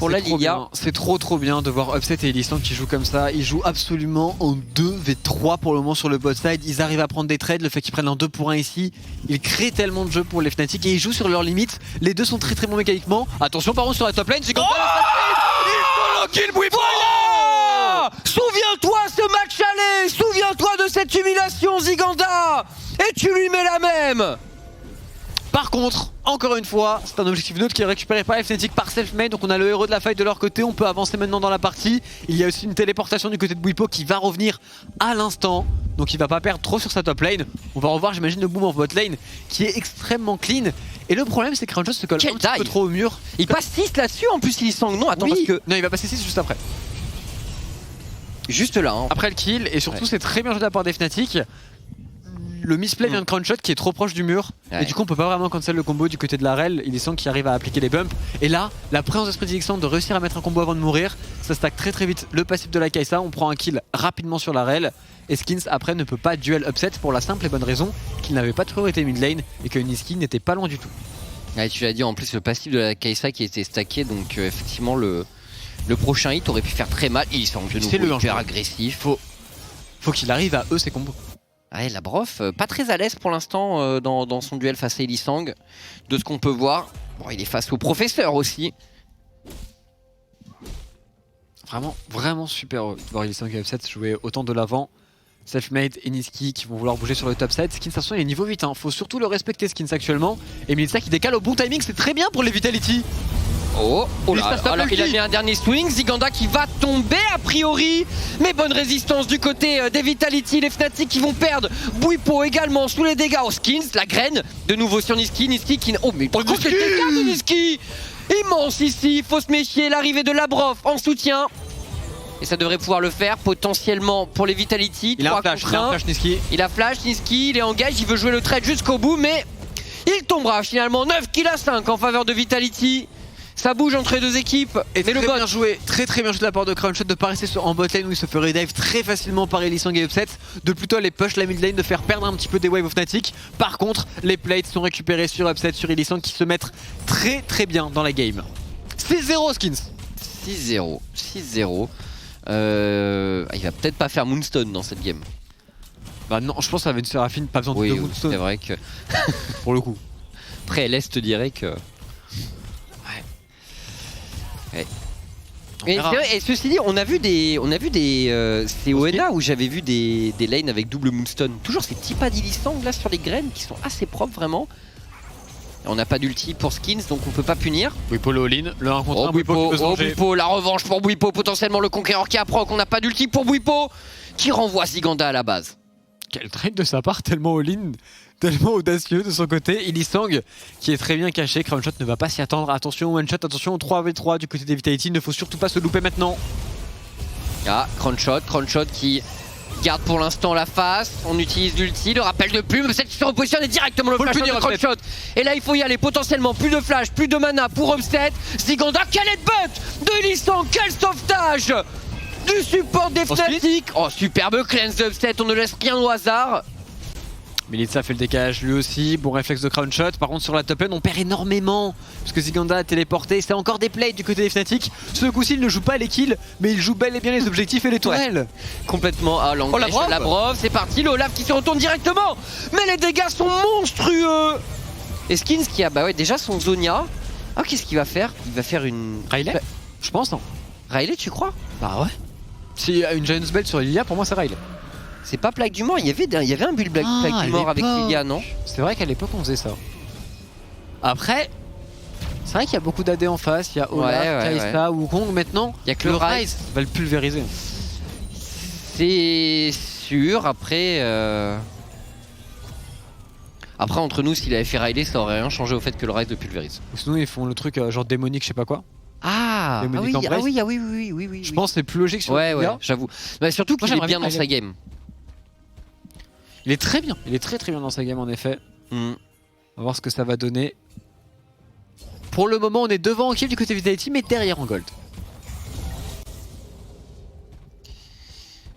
pour la Liga. C'est trop bien de voir Upset et Elisang qui jouent comme ça. Ils jouent absolument en 2v3 pour le moment sur le bot side. Ils arrivent à prendre des trades, le fait qu'ils prennent un 2 pour 1 ici. Ils créent tellement de jeux pour les Fnatic et ils jouent sur leurs limites. Les deux sont très bons mécaniquement. Attention par contre sur la top lane, c'est comme Il faut kill Bwipo. Souviens-toi ce match aller. Souviens-toi de cette humiliation Ziganda. Et tu lui mets la même. Par contre, encore une fois, c'est un objectif neutre qui est récupéré par Fnatic par Selfmade. Donc on a le héros de la fight de leur côté, on peut avancer maintenant dans la partie. Il y a aussi une téléportation du côté de Bwipo qui va revenir à l'instant. Donc il va pas perdre trop sur sa top lane. On va revoir j'imagine le boom en bot lane qui est extrêmement clean. Et le problème c'est que Crownshot se colle un petit peu trop au mur. Il passe 6 là-dessus en plus il sang. Non attends Oui. parce que... Non il va passer 6 juste après. Juste là. Hein. Après le kill et surtout c'est très bien joué de la part des Fnatic. Le misplay vient de Crownshot qui est trop proche du mur et du coup on peut pas vraiment cancel le combo du côté de la rel. Il est sans qui arrive à appliquer les bumps et là la présence d'esprit d'Alexandre de réussir à mettre un combo avant de mourir, ça stack très vite le passif de la Kai'Sa. On prend un kill rapidement sur la rel et Skins après ne peut pas duel Upset pour la simple et bonne raison qu'il n'avait pas de priorité mid lane et que Niski n'était pas loin du tout. Ouais, tu l'as dit en plus le passif de la Kai'Sa qui était stacké donc effectivement le prochain hit aurait pu faire très mal. Il semble de nouveau hyper agressif. Faut qu'il arrive à ses combos. Ouais, la Brof, pas très à l'aise pour l'instant dans son duel face à Elisang. De ce qu'on peut voir, bon, il est face au professeur aussi. Vraiment super de voir Elisang et Upset jouer autant de l'avant. Selfmade et Niski qui vont vouloir bouger sur le top side. Skins il est niveau 8, hein. Faut surtout le respecter Skins actuellement. Et Militsa qui décale au bon timing, c'est très bien pour les Vitality. Oh là, alors il a mis un dernier swing, Ziganda qui va tomber a priori. Mais bonne résistance du côté des Vitality, les Fnatic qui vont perdre. Bwipo également sous les dégâts. Skins, la graine, de nouveau sur Niski, Niski qui... Oh mais par contre c'est le dégât de Niski. Immense ici, il faut se méfier, l'arrivée de Labrov en soutien. Et ça devrait pouvoir le faire potentiellement pour les Vitality. Il a un flash Niski. Il a flash Niski, il est engagé, il veut jouer le trade jusqu'au bout mais il tombera finalement 9 kills à 5 en faveur de Vitality. Ça bouge entre les deux équipes. Et très bien joué de la part de Crownshot de pas rester en bot lane où il se ferait dive très facilement par Elisang et Upset. De plutôt aller push la mid lane, de faire perdre un petit peu des waves aux Fnatic. Par contre, les plates sont récupérés sur Upset, sur Elisang qui se mettent très bien dans la game. 6-0 Skins. 6-0. 6-0. Il va peut-être pas faire Moonstone dans cette game. Bah non, je pense que ça va être une Séraphine, pas besoin de Moonstone. C'est vrai que. Pour le coup. Après, LS te dirait que. Ouais. Et ceci dit, on a vu des c'est Oena où j'avais vu des lanes avec double Moonstone. Toujours ces petits pas d'Elisang là sur les graines qui sont assez propres vraiment. On n'a pas d'ulti pour Skins donc on peut pas punir. Bwipo le all-in, le 1 contre 1, Bwipo, la revanche pour Bwipo, potentiellement le conquérant qui apprend qu'on n'a pas d'ulti pour Bwipo qui renvoie Ziganda à la base. Quel trade de sa part, tellement all-in, tellement audacieux de son côté. Elisang qui est très bien caché, Crownshot ne va pas s'y attendre. Attention au one shot, attention au 3v3 du côté des Vitality, il ne faut surtout pas se louper maintenant. Ah, Crownshot qui garde pour l'instant la face, on utilise l'ulti, le rappel de plume, cette qui se repositionne et directement le flash de Crownshot. Et là il faut y aller, potentiellement plus de flash, plus de mana pour Upset. Ziganda, quel headbutt de Elisang, quel sauvetage du support des Fnatic. Oh superbe cleanse de Upset, on ne laisse rien au hasard. Militsa fait le décalage lui aussi, bon réflexe de Crownshot. Par contre sur la top lane on perd énormément parce que Ziganda a téléporté, c'est encore des plays du côté des Fnatic. Ce coup-ci il ne joue pas les kills mais il joue bel et bien les objectifs et les tourelles. Ouais. Complètement, ah la Brov, c'est parti, le Olaf qui se retourne directement. Mais les dégâts sont monstrueux. Et Skins qui a déjà son Zonia. Ah qu'est-ce qu'il va faire? Il va faire une... Riley je pense non. Riley tu crois? Bah ouais. S'il y a une Giants Belt sur Lilia pour moi c'est Riley. C'est pas Plague du Mort, il y avait un build Plague du Mort avec Lilia, non? C'est vrai qu'à l'époque on faisait ça. Après, c'est vrai qu'il y a beaucoup d'AD en face, il y a Olaf, Kai'Sa, Wukong, maintenant il y a que le Ryze va le pulvériser. C'est sûr, après... Après entre nous, s'il avait fait Riley, ça aurait rien changé au fait que le Ryze le pulvérise. Ou sinon ils font le truc genre démonique, je sais pas quoi. Ah oui. Je pense que c'est plus logique sur ouais, j'avoue. Bah, surtout qu'il est bien dans sa game. Il est très bien, il est très bien dans sa game en effet. On va voir ce que ça va donner. Pour le moment on est devant en kill du côté Vitality mais derrière en gold.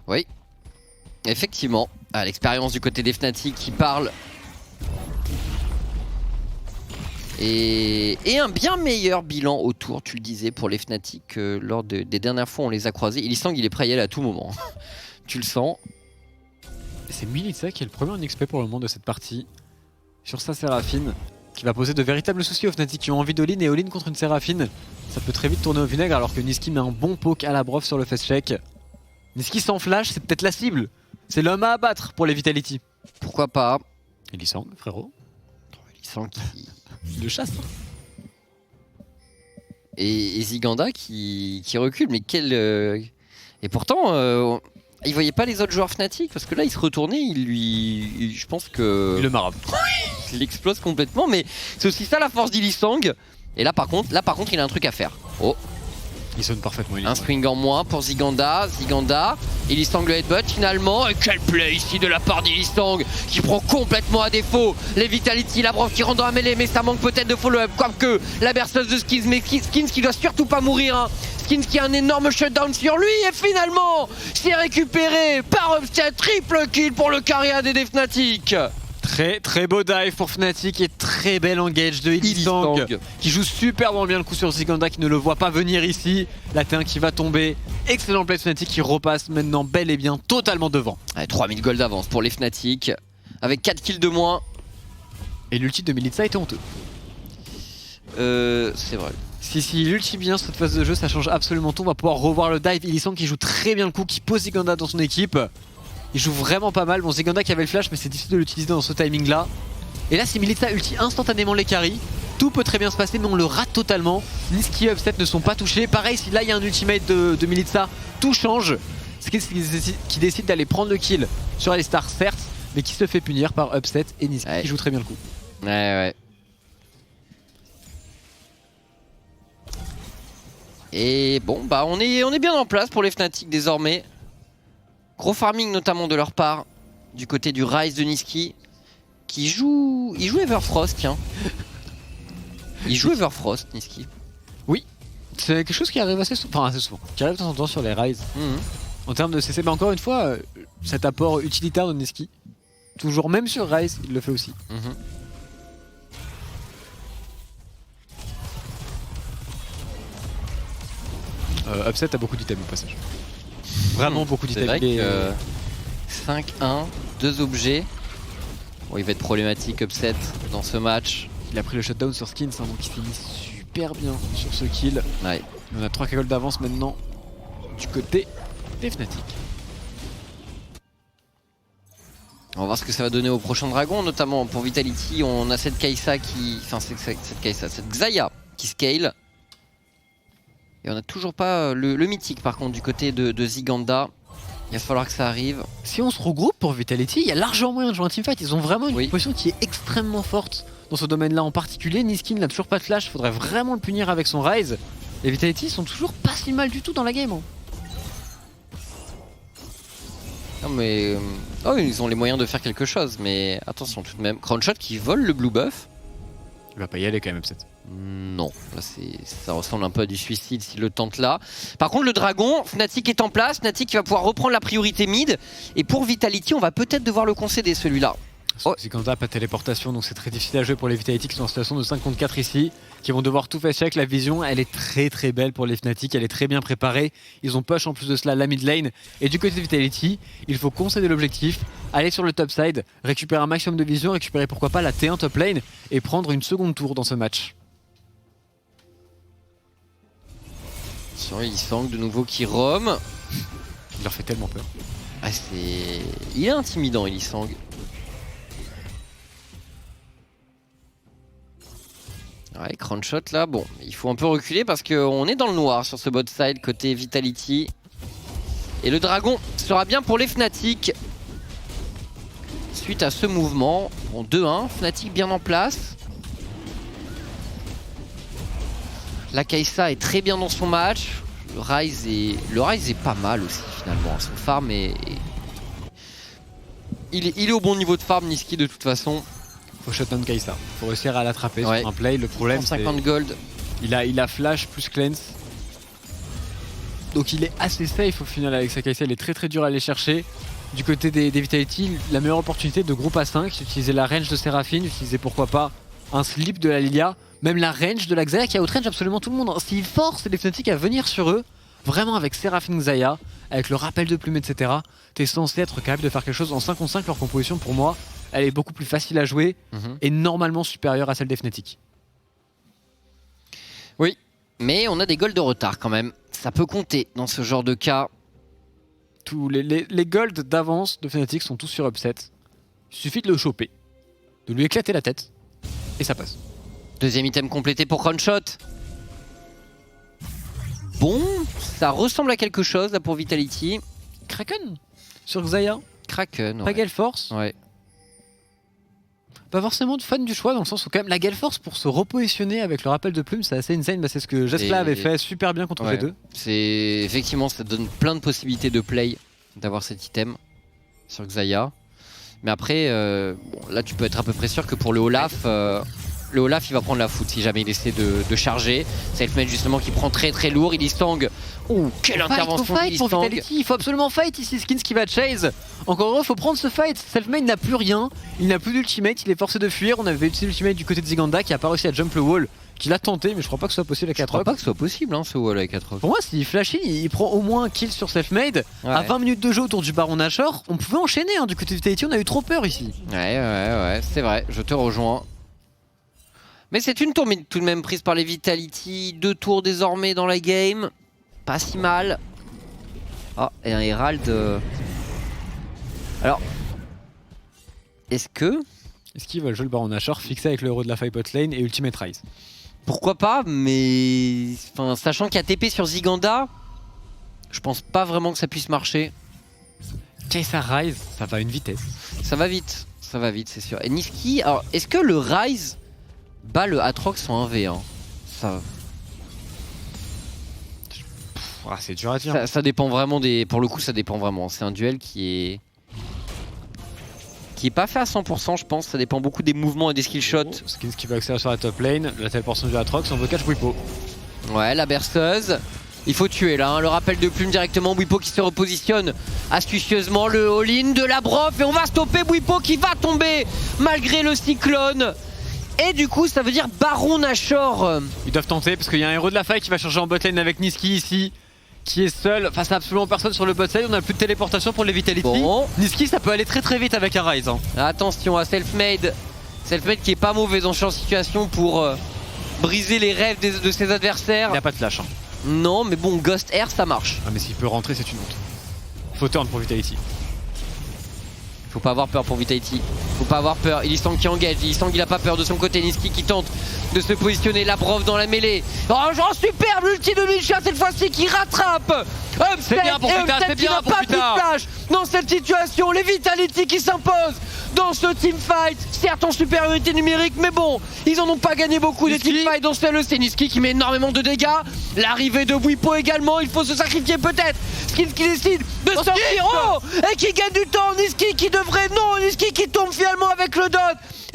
Oui, effectivement. L'expérience du côté des Fnatic qui parle. Et un bien meilleur bilan autour, tu le disais, pour les Fnatic que lors des dernières fois où on les a croisés. Ilisang, il est prêt à y aller à tout moment. Tu le sens. C'est Milica qui est le premier en XP pour le moment de cette partie. Sur sa Séraphine, qui va poser de véritables soucis aux Fnatic qui ont envie d'all-in, et all-in contre une Séraphine, ça peut très vite tourner au vinaigre alors que Nisqy met un bon poke à la brof sur le face check. Nisqy sans flash, c'est peut-être la cible. C'est l'homme à abattre pour les Vitality. Pourquoi pas. Ilisang, frérot. Ilisang qui... Le chasse. Et Ziganda qui recule, mais quel... Et pourtant, il voyait pas les autres joueurs Fnatic, parce que là, il se retournait, je pense que... Il le marabe. Il explose complètement, mais c'est aussi ça la force d'Ilisang. Et là par contre, il a un truc à faire. Oh, Il sonne parfaitement. un swing en moins pour Ziganda. Ilisang le headbutt finalement. Et quel play ici de la part d'Ilisang qui prend complètement à défaut les Vitality. La brof qui rentre dans la mêlée, mais ça manque peut-être de follow-up. Quoique la berceuse de Skins, mais Skins qui doit surtout pas mourir. Hein. Skins qui a un énorme shutdown sur lui. Et finalement, c'est récupéré par Upset. Triple kill pour le carrière des Fnatic. Très beau dive pour Fnatic et très bel engage de Ilisang qui joue super bien le coup sur Ziganda qui ne le voit pas venir ici. La T1 qui va tomber. Excellent play de Fnatic qui repasse maintenant bel et bien totalement devant. Ouais, 3000 gold d'avance pour les Fnatic avec 4 kills de moins. Et l'ulti de Milica était honteux. C'est vrai. Si l'ulti bien cette phase de jeu, ça change absolument tout. On va pouvoir revoir le dive. Ilisang qui joue très bien le coup, qui pose Ziganda dans son équipe. Il joue vraiment pas mal. Bon, Ziganda qui avait le flash, mais c'est difficile de l'utiliser dans ce timing là. Et là, si Milica ulti instantanément les carry, tout peut très bien se passer, mais on le rate totalement. Nisqy et Upset ne sont pas touchés. Pareil, si là il y a un ultimate de Milica, tout change. Skins qui décide d'aller prendre le kill sur Alistar, certes, mais qui se fait punir par Upset et Nisqy qui joue très bien le coup. Ouais. Et bon, bah on est bien en place pour les Fnatic désormais. Gros farming notamment de leur part du côté du Ryze de Nisqy qui joue... Il joue Everfrost, tiens. Il joue Everfrost, Nisqy. Oui, c'est quelque chose qui arrive assez souvent, qui arrive de temps en temps sur les Ryze. En termes de CC, mais encore une fois, cet apport utilitaire de Nisqy, toujours même sur Ryze, il le fait aussi. Upset a beaucoup d'items au passage. Vraiment beaucoup d'items. C'est vrai que 5-1, 2 objets. Bon, il va être problématique Upset dans ce match. Il a pris le shutdown sur Skins, hein, donc il s'est mis super bien sur ce kill. Ouais. On a 3 gold d'avance maintenant du côté des Fnatic. On va voir ce que ça va donner au prochain dragon, notamment pour Vitality. On a cette Kai'Sa qui... Enfin, cette Xayah qui scale. Et on n'a toujours pas le mythique par contre du côté de Ziganda. Il va falloir que ça arrive. Si on se regroupe pour Vitality, il y a largement moyen de jouer un teamfight. Ils ont vraiment une position qui est extrêmement forte dans ce domaine-là en particulier. Nisqy n'a toujours pas de flash, il faudrait vraiment le punir avec son Ryze. Les Vitality sont toujours pas si mal du tout dans la game. Hein. Non mais... Oh, ils ont les moyens de faire quelque chose, mais attention tout de même. Crownshot qui vole le blue buff. Il va pas y aller quand même, Upset. Non, là ça ressemble un peu à du suicide s'il le tente là. Par contre le dragon, Fnatic est en place, Fnatic qui va pouvoir reprendre la priorité mid. Et pour Vitality on va peut-être devoir le concéder celui-là. Ziganda n'a pas de téléportation, donc c'est très difficile à jouer pour les Vitality qui sont en situation de 5 contre 4 ici, qui vont devoir tout faire check. La vision elle est très belle pour les Fnatic, elle est très bien préparée. Ils ont push en plus de cela la mid lane. Et du côté de Vitality, il faut concéder l'objectif, aller sur le top side, récupérer un maximum de vision, récupérer pourquoi pas la T1 top lane et prendre une seconde tour dans ce match. Ilisang de nouveau qui roam. Il leur fait tellement peur. Ah, il est intimidant Ilisang. Ouais, Crownshot là, bon, il faut un peu reculer parce qu'on est dans le noir sur ce bot side côté Vitality. Et le dragon sera bien pour les Fnatic. Suite à ce mouvement, bon 2-1, Fnatic bien en place. La Kai'Sa est très bien dans son match. Le Ryze est pas mal aussi finalement. Son farm il est au bon niveau de farm Nisqy de toute façon. Faut shutdown Kai'Sa. Faut réussir à l'attraper sur un play. Le problème c'est 50 gold. Il a flash plus cleanse. Donc il est assez safe au final avec sa Kai'Sa. Il est très dur à aller chercher. Du côté des Vitality, la meilleure opportunité de groupe à 5, utiliser la range de Séraphine, utiliser pourquoi pas un slip de la Lilia, même la range de la Xayah qui outrange absolument tout le monde. S'ils forcent les Fnatic à venir sur eux, vraiment avec Seraphine Xayah, avec le rappel de plume, etc., t'es censé être capable de faire quelque chose en 5 contre 5. Leur composition, pour moi, elle est beaucoup plus facile à jouer et normalement supérieure à celle des Fnatic. Oui, mais on a des golds de retard quand même. Ça peut compter dans ce genre de cas. Tous les golds d'avance de Fnatic sont tous sur upset. Il suffit de le choper, de lui éclater la tête, et ça passe. Deuxième item complété pour Crownshot. Bon, ça ressemble à quelque chose là pour Vitality. Kraken sur Xayah, Kraken, pas ouais. Gale Force. Ouais. Pas forcément de fan du choix dans le sens où quand même la Gale Force pour se repositionner avec le rappel de plume c'est assez insane. Bah, c'est ce que Jeskla avait fait super bien contre Ouais. G2. C'est effectivement, ça donne plein de possibilités de play d'avoir cet item sur Xayah. Mais après, bon, là tu peux être à peu près sûr que pour le Olaf, il va prendre la foot si jamais il essaie de charger. Selfmade justement qui prend très très lourd. Ilistang, oh quelle intervention Fight pour d'Ilistang. Vitality, il faut absolument fight ici. Skins qui va chase. Encore heureux, il faut prendre ce fight. Selfmade n'a plus rien, il n'a plus d'ultimate, il est forcé de fuir. On avait utilisé l'ultimate du côté de Ziganda qui a pas réussi à jump le wall, qu'il a tenté, mais je crois pas que ce soit possible avec Je crois 4 pas que ce soit possible ce wall avec 4 Pour moi, s'il flash in, il prend au moins un kill sur Selfmade. Ouais. À 20 minutes de jeu autour du Baron Nashor, on pouvait enchaîner du côté de Vitality, on a eu trop peur ici. Ouais, c'est vrai, je te rejoins. Mais c'est une tour tout de même prise par les Vitality. 2 tours désormais dans la game. Pas si mal. Ah, et un Herald. Alors, est-ce que... Est-ce qu'ils veulent jouer le Baron Nashor fixé avec le héros de la Five Lane et Ultimate Rise? Pourquoi pas, mais... Enfin, sachant qu'il y a TP sur Ziganda, je pense pas vraiment que ça puisse marcher. Kaisa Rise, ça va à une vitesse. Ça va vite, c'est sûr. Et Niski, alors, est-ce que le Rise bat le Atrox en 1v1? Ça... C'est dur à dire. Ça dépend vraiment des... Pour le coup, ça dépend vraiment. C'est un duel qui est pas fait à 100%, je pense. Ça dépend beaucoup des mouvements et des skill shots. Skins qui va accélérer sur la top lane, la téléportation du Atrox, on veut catch Bwipo. Ouais, la berceuse. Il faut tuer là, le rappel de plume directement. Bwipo qui se repositionne astucieusement. Le all-in de la brof et on va stopper Bwipo qui va tomber malgré le cyclone. Et du coup, ça veut dire Baron Nashor. Ils doivent tenter parce qu'il y a un héros de la faille qui va changer en botlane avec Niski ici, qui est seul face à absolument personne sur le botlane. On a plus de téléportation pour les Vitality. Bon. Niski, ça peut aller très très vite avec un Rise. Attention à Selfmade. Selfmade qui est pas mauvais dans ce situation pour briser les rêves de ses adversaires. Il a pas de flash. Non, mais bon, Ghost Air, ça marche. Ah mais s'il peut rentrer, c'est une honte. Faut turn pour Vitality. Faut pas avoir peur pour Vitality. Faut pas avoir peur. Ilistang qui engage. Ilistang il a pas peur de son côté. Niski qui tente de se positionner. La brof dans la mêlée. Oh, genre superbe l'ulti de Milcha cette fois-ci qui rattrape. C'est bien pour Puta, c'est bien pour pas Puta. de flash dans cette situation. Les Vitality qui s'imposent dans ce teamfight. Certes en supériorité numérique, mais bon, ils en ont pas gagné beaucoup des teamfights dans celle-là. C'est Niski qui met énormément de dégâts. L'arrivée de Bwipo également. Il faut se sacrifier peut-être. Skins qui décide de sortir. Oh, et qui gagne du temps. Niski qui devrait. Non, Niski qui tombe finalement avec le dot.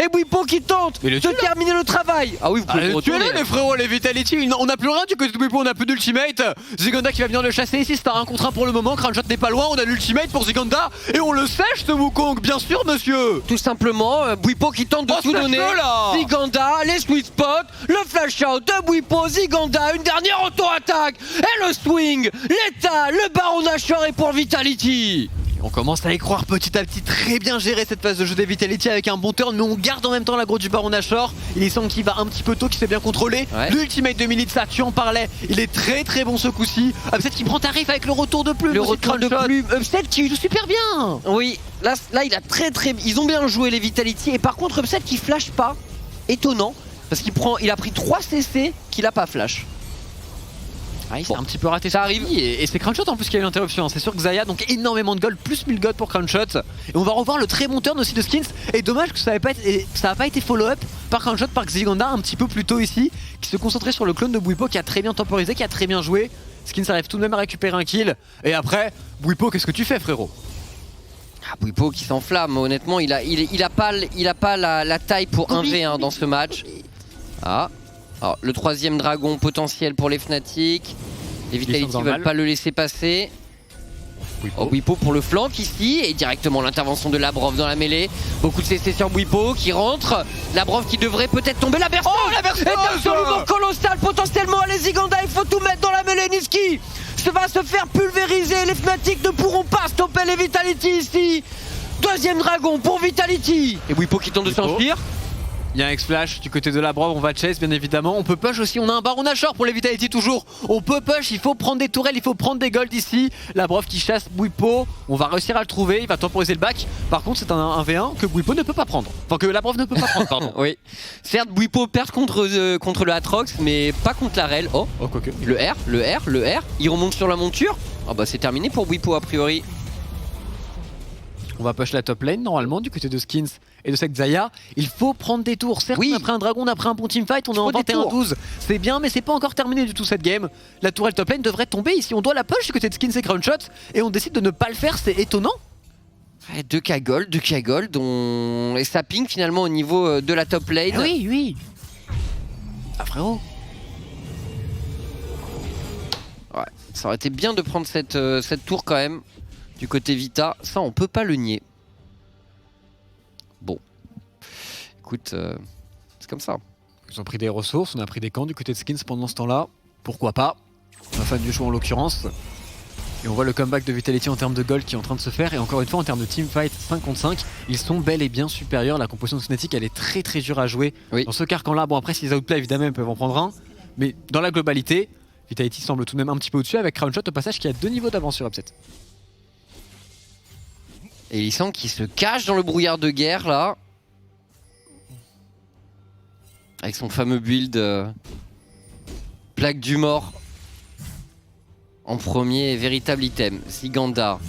Et Bwipo qui tente de terminer le travail. Ah oui, vous pouvez retourner. Tuez-les les frérots, les Vitality. On n'a plus rien du côté de Bwipo, on n'a plus d'ultimate. Ziganda qui va venir le chasser ici, c'est un contre 1 pour le moment. Crownshot n'est pas loin, on a l'ultimate pour Ziganda. Et on le sèche ce Wukong, bien sûr, monsieur. Tout simplement, Bwipo qui tente de tout donner. Là. Ziganda, les sweet spots, le flash out de Bwipo, Ziganda, une dernière auto-attaque. Et le swing, l'état, le Baron Nashor est pour Vitality. On commence à y croire petit à petit, très bien géré cette phase de jeu des Vitality avec un bon turn, mais on garde en même temps l'aggro du Baron Nashor. Il est semble qu'il va un petit peu tôt, qu'il s'est bien contrôlé. Ouais. L'ultimate de Militsa, tu en parlais, il est très très bon ce coup-ci. Upset qui prend tarif avec le retour de plume. Le retour de plume, Upset qui joue super bien. Oui, là il a très. Ils ont bien joué les Vitality. Et par contre, Upset qui flash pas, étonnant, parce il a pris 3 CC qu'il a pas flash. Ah, il s'est un petit peu raté, ça arrive. Et c'est Crownshot en plus qui a eu l'interruption. C'est sûr que Xayah, donc énormément de gold, plus 1000 gold pour Crownshot. Et on va revoir le très bon turn aussi de Skins. Et dommage que ça n'a pas été follow-up par Crownshot, par Ziganda un petit peu plus tôt ici, qui se concentrait sur le clone de Bwipo qui a très bien temporisé, qui a très bien joué. Skins arrive tout de même à récupérer un kill. Et après, Bwipo, qu'est-ce que tu fais, frérot? Ah, Bwipo qui s'enflamme, honnêtement, il a pas la taille pour 1v1 dans ce match. Ah. Alors, le 3ème dragon potentiel pour les Fnatic. Les Vitality veulent pas le laisser passer. Oh, Bwipo pour le flank ici, et directement l'intervention de Labrov dans la mêlée. Beaucoup de CC sur Bwipo qui rentre. Labrov qui devrait peut-être tomber. La berceuse. Oh, la berceuse. Est absolument colossal potentiellement. Allez Ziganda, il faut tout mettre dans la mêlée. Niski va se faire pulvériser. Les Fnatic ne pourront pas stopper les Vitality ici. Deuxième dragon pour Vitality. Et Bwipo qui tente de s'enfuir. Il y a un X-Flash du côté de Labrov, on va chase bien évidemment. On peut push aussi, on a un Baron Nashor pour les Vitality toujours. On peut push, il faut prendre des tourelles, il faut prendre des golds ici. Labrov qui chasse Bwipo, on va réussir à le trouver, il va temporiser le back. Par contre c'est un 1v1 que Bwipo ne peut pas prendre. Enfin que Labrov ne peut pas prendre, pardon. Oui. Certes Bwipo perd contre le Atrox, mais pas contre la Rel. Oh, quoique. le R. Il remonte sur la monture. Ah bah c'est terminé pour Bwipo a priori. On va push la top lane normalement du côté de Skins et de Sekzaya. Il faut prendre des tours. Certes, oui. on a pris un dragon, on a pris un bon teamfight, on est en 21-12. C'est bien, mais c'est pas encore terminé du tout cette game. La tourelle top lane devrait tomber ici. On doit la push du côté de Skins et Crownshot et on décide de ne pas le faire. C'est étonnant. Ouais, 2K gold, et ça ping finalement au niveau de la top lane. Oui. Ah frérot. Ouais, ça aurait été bien de prendre cette tour quand même. Du côté Vita, ça on peut pas le nier. Bon, écoute, c'est comme ça. Ils ont pris des ressources, on a pris des camps du côté de Skins pendant ce temps-là. Pourquoi pas? Un fan du show en l'occurrence. Et on voit le comeback de Vitality en termes de gold qui est en train de se faire. Et encore une fois en termes de teamfight 5 contre 5, ils sont bel et bien supérieurs. La composition de Fnatic elle est très très dure à jouer. Oui. Dans ce carcan-là, bon après s'ils outplay évidemment ils peuvent en prendre un. Mais dans la globalité, Vitality semble tout de même un petit peu au-dessus avec Crownshot au passage qui a 2 niveaux d'avance sur Upset. Et Lisang qui se cache dans le brouillard de guerre là. Avec son fameux build plaque du mort. En premier véritable item. Ziganda.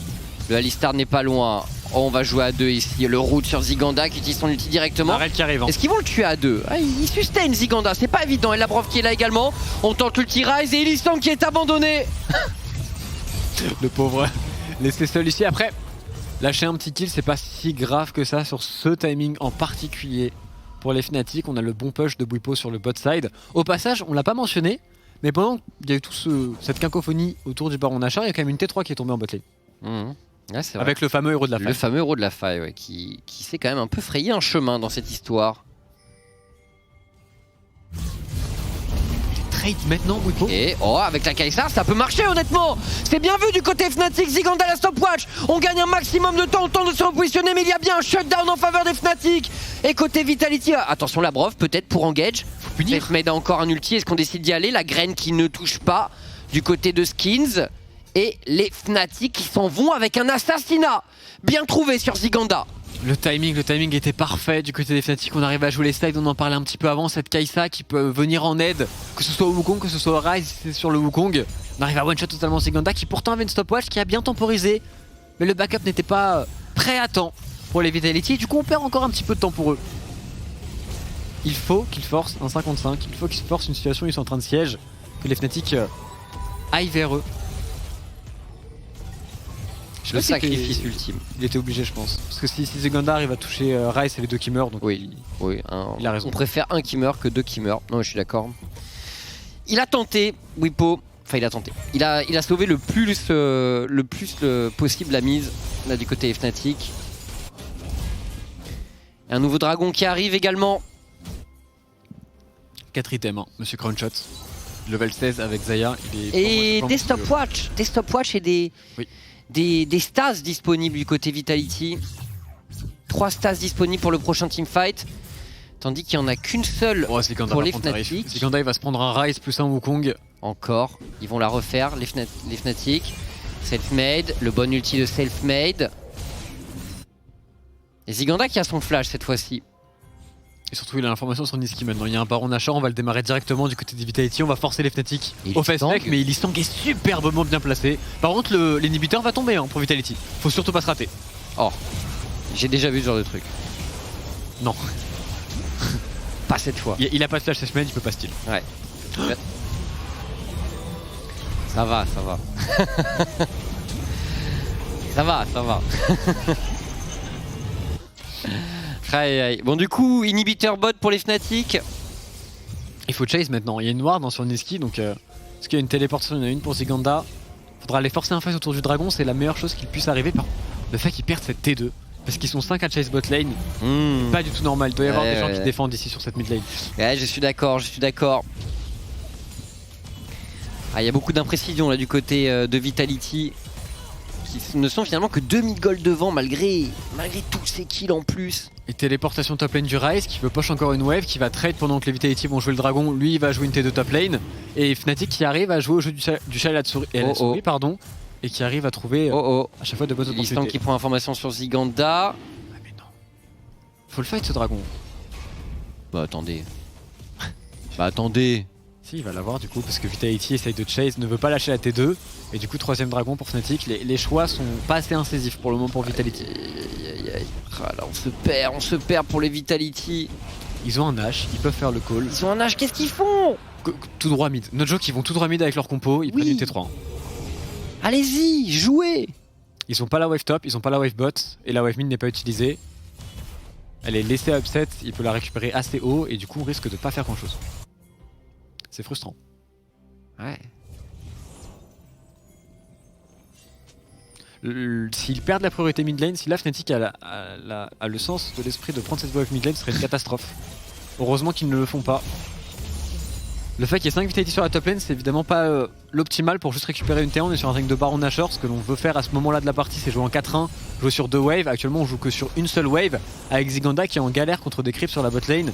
Le Alistar n'est pas loin. Oh, on va jouer à 2 ici. Le root sur Ziganda qui utilise son ulti directement. Arrête qui arrive. Est-ce qu'ils vont le tuer à 2? Il sustain Ziganda, c'est pas évident. Et Labrov qui est là également. On tente l'ulti rise et Lisang qui est abandonné. Le pauvre laissé seul ici. Après, lâcher un petit kill, c'est pas si grave que ça sur ce timing en particulier. Pour les Fnatic, on a le bon push de Bwipo sur le bot side. Au passage, on l'a pas mentionné, mais pendant qu'il y a eu toute cette cacophonie autour du Baron Nashor, il y a quand même une T3 qui est tombée en bot lane. Ouais, c'est vrai. Avec le fameux héros de la faille. Le fameux héros de la faille, ouais, qui s'est quand même un peu frayé un chemin dans cette histoire. Trade maintenant, Bwipo. Et oh, avec la Kaysar, ça peut marcher honnêtement. C'est bien vu du côté Fnatic. Ziganda la stopwatch. On gagne un maximum de temps, de se repositionner, mais il y a bien un shutdown en faveur des Fnatic. Et côté Vitality, attention Labrov, peut-être pour engage. Selfmade a encore un ulti. Est-ce qu'on décide d'y aller? La graine qui ne touche pas du côté de Skins. Et les Fnatic qui s'en vont avec un assassinat. Bien trouvé sur Ziganda. Le timing était parfait du côté des Fnatic. On arrive à jouer les slides, on en parlait un petit peu avant. Cette Kai'Sa qui peut venir en aide, que ce soit au Wukong, que ce soit au Rise, c'est sur le Wukong. On arrive à one-shot totalement Ziganda qui pourtant avait une stopwatch qui a bien temporisé. Mais le backup n'était pas prêt à temps pour les Vitality. Du coup, on perd encore un petit peu de temps pour eux. Il faut qu'ils forcent un 5 contre 5. Il faut qu'ils forcent une situation où ils sont en train de siège. Que les Fnatic aillent vers eux. Le sacrifice ultime. Il était obligé, je pense. Parce que si Ziganda arrive à toucher Rice, c'est les deux qui meurent. Donc oui, il a raison. On préfère un qui meurt que 2 qui meurent. Non, je suis d'accord. Il a tenté, Bwipo. Enfin, il a tenté. Il a sauvé le plus possible la mise là du côté Fnatic. Un nouveau dragon qui arrive également. 4 items, hein, Monsieur Crownshot. Level 16 avec Zaya. Et des stopwatch et des stases disponibles du côté Vitality. 3 stases disponibles pour le prochain teamfight. Tandis qu'il n'y en a qu'une seule pour les Fnatic. Ziganda il va se prendre un Rise plus un Wukong. Encore, ils vont la refaire, les Fnatic. Selfmade, le bon ulti de Selfmade. Et Ziganda qui a son flash cette fois-ci. Et surtout il a l'information sur Niski maintenant. Il y a un Baron Nashor, on va le démarrer directement du côté des Vitality. On va forcer les Fnatic au face mec, mais Lisang est superbement bien placé. Par contre l'inhibiteur va tomber hein, pour Vitality. Faut surtout pas se rater. Oh, j'ai déjà vu ce genre de truc. Non. Pas cette fois. Il a pas de flash cette semaine, il peut pas steal. Ouais. Ça va. Ça va. Bon du coup, inhibiteur bot pour les Fnatic. Il faut chase maintenant, il y a une ward sur Niski donc est-ce qu'il y a une téléportation? Il y en a une pour Ziganda. Faudra les forcer un fight autour du dragon, c'est la meilleure chose qui puisse arriver. Par le fait qu'ils perdent cette T2, parce qu'ils sont 5 à chase bot lane, pas du tout normal. Il doit y avoir des gens qui défendent ici sur cette mid lane. Ouais, je suis d'accord, je suis d'accord. Ah, il y a beaucoup d'imprécisions là du côté de Vitality, qui ne sont finalement que 2 mid-gold devant malgré tous ces kills en plus. Et téléportation top lane du Ryze qui veut push encore une wave, qui va trade pendant que les Vitality vont jouer le dragon. Lui il va jouer une T2 top lane. Et Fnatic qui arrive à jouer au jeu du chat et la souris, pardon, et qui arrive à trouver à chaque fois de bonnes opportunités. Listan qui prend information sur Ziganda. Ah mais non. Faut le fight ce dragon. Bah attendez. Bah attendez. Si, il va l'avoir du coup parce que Vitality essaye de chase, ne veut pas lâcher la T2. Et du coup, troisième dragon pour Fnatic. Les choix sont pas assez incisifs pour le moment pour Vitality. Ah, là, on se perd pour les Vitality. Ils ont un Nash, ils peuvent faire le call. Ils ont un âge, qu'est-ce qu'ils font? Tout droit mid. Notre joke, ils vont tout droit mid avec leur compo, ils prennent une T3. Allez-y, jouez. Ils ont pas la wave top, ils ont pas la wave bot. Et la wave mid n'est pas utilisée. Elle est laissée à upset, il peut la récupérer assez haut. Et du coup, on risque de pas faire grand chose. C'est frustrant. Ouais. S'ils perdent la priorité mid lane, si là Fnatic a le sens de l'esprit de prendre cette wave mid lane, ce serait une catastrophe. Heureusement qu'ils ne le font pas. Le fait qu'il y ait 5 Vitality sur la top lane, c'est évidemment pas l'optimal pour juste récupérer une T1. On est sur un ring de Baron Nashor. Ce que l'on veut faire à ce moment-là de la partie, c'est jouer en 4-1, jouer sur 2 waves. Actuellement, on joue que sur une seule wave avec Ziganda qui est en galère contre des creeps sur la bot lane.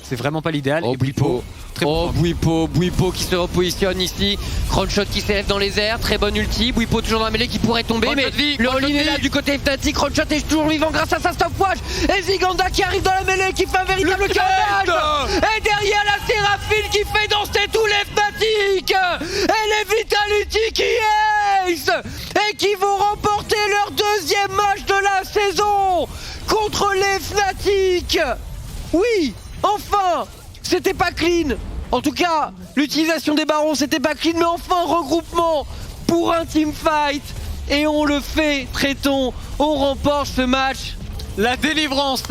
C'est vraiment pas l'idéal. Oh, et Bwipo, très bon. Bwipo qui se repositionne ici. Crownshot qui s'élève dans les airs. Très bonne ulti. Bwipo toujours dans la mêlée qui pourrait tomber. Mais le all-in est là du côté Fnatic. Crownshot est toujours vivant grâce à sa stopwatch. Et Ziganda qui arrive dans la mêlée qui fait un véritable carnage. Et derrière la Séraphine qui fait danser tous les Fnatic. Et les Vitality qui ace. Et qui vont remporter leur deuxième match de la saison contre les Fnatic. Oui. Enfin, c'était pas clean. En tout cas, l'utilisation des barons, c'était pas clean, mais enfin, regroupement pour un teamfight. Et on le fait, traitons, on remporte ce match. La délivrance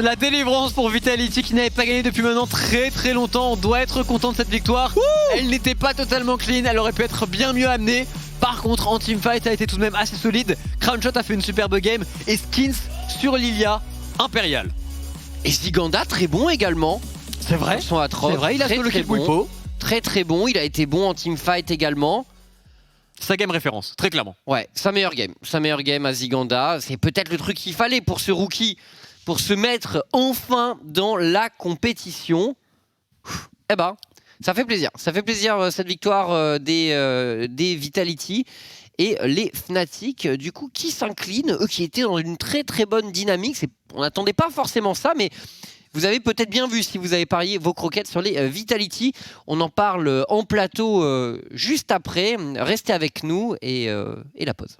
pour Vitality qui n'avait pas gagné depuis maintenant très longtemps. On doit être content de cette victoire. Elle n'était pas totalement clean, elle aurait pu être bien mieux amenée. Par contre, en teamfight, ça a été tout de même assez solide. Crownshot a fait une superbe game et Skins sur Lilia, impérial. Et Ziganda, très bon également. C'est vrai, c'est vrai, il a solo kill Bwipo. Très bon, il a été bon en teamfight également. Sa game référence, très clairement. Ouais, sa meilleure game à Ziganda. C'est peut-être le truc qu'il fallait pour ce rookie, pour se mettre enfin dans la compétition. Eh ben, ça fait plaisir cette victoire des Vitality. Et les Fnatic, du coup, qui s'inclinent, eux qui étaient dans une très bonne dynamique. On n'attendait pas forcément ça, mais vous avez peut-être bien vu si vous avez parié vos croquettes sur les Vitality. On en parle en plateau juste après. Restez avec nous et la pause.